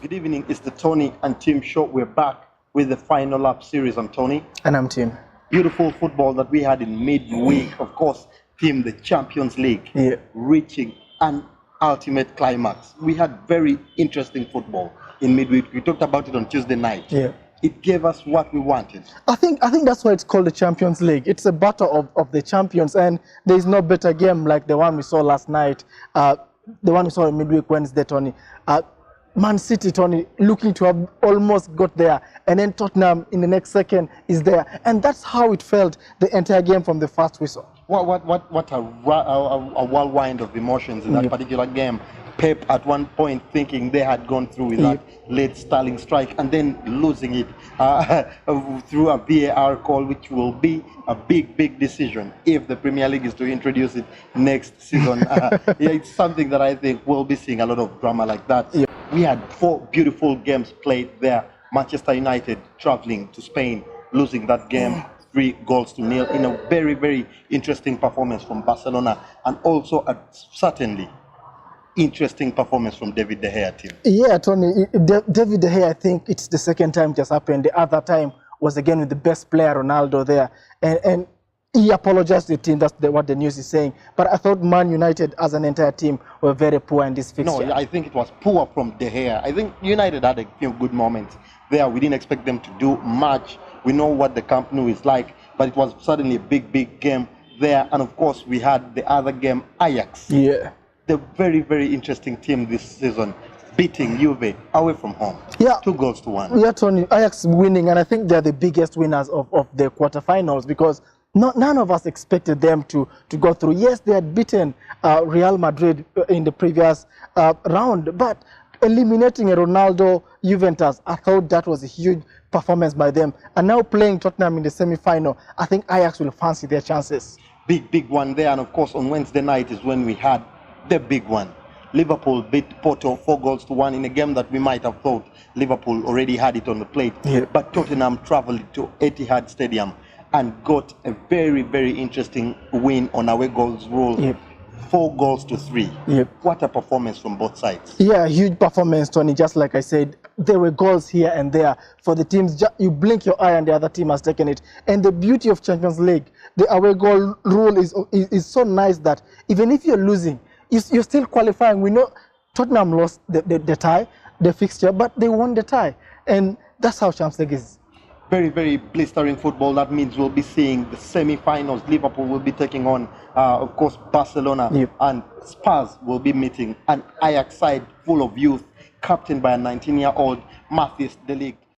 Good evening. It's the Tonny and Tim show. We're back with the final lap series. I'm Tonny. And I'm Tim. Beautiful football that we had in midweek. Of course, Tim, the Champions League, reaching an ultimate climax. We had very interesting football in midweek. We talked about it on Tuesday night. It gave us what we wanted. I think that's why it's called the Champions League. It's a battle of the champions, and there is no better game like the one we saw last night. The one we saw in midweek Wednesday, Tony. Man City, Tony, looking to have almost got there, and then Tottenham in the next second is there, and that's how it felt the entire game from the first whistle. What a whirlwind of emotions in that particular game. Pep at one point thinking they had gone through with that late Sterling strike, and then losing it through a VAR call, which will be a big decision if the Premier League is to introduce it next season. It's something that I think we'll be seeing a lot of drama like that. We had 4 beautiful games played there. Manchester United traveling to Spain, losing that game 3-0 in a very interesting performance from Barcelona, and also a certainly interesting performance from David De Gea team. Yeah, Tony, David De Gea, I think it's the second time it has happened. The other time was again with the best player, Ronaldo, there. And he apologized to the team, that's what the news is saying. But I thought Man United as an entire team were very poor in this fixture. No, I think it was poor from De Gea. I think United had a few good moments there. We didn't expect them to do much. We know what the Camp Nou is like, but it was certainly a big game there. And of course, we had the other game, Ajax. The very interesting team this season, beating Juve away from home. 2-1. Yeah, Tony, Ajax winning, and I think they're the biggest winners of the quarterfinals, because none of us expected them to go through. Yes, they had beaten Real Madrid in the previous round, but eliminating a Ronaldo Juventus, I thought that was a huge performance by them. And now playing Tottenham in the semi-final, I think Ajax will fancy their chances. Big one there. And of course, on Wednesday night is when we had the big one. Liverpool beat Porto 4-1 in a game that we might have thought Liverpool already had it on the plate. But Tottenham traveled to Etihad Stadium and got a very interesting win on away goals rule. 4-3. What a performance from both sides. Yeah, huge performance, Tony. Just like I said, there were goals here and there for the teams. You blink your eye and the other team has taken it. And the beauty of Champions League, the away goal rule is so nice that even if you're losing, you're still qualifying. We know Tottenham lost the tie, the fixture, but they won the tie. And that's how Champions League is. Very blistering football. That means we'll be seeing the semi-finals. Liverpool will be taking on, of course, Barcelona. And Spurs will be meeting an Ajax side full of youth, captained by a 19-year-old Matthijs de Ligt.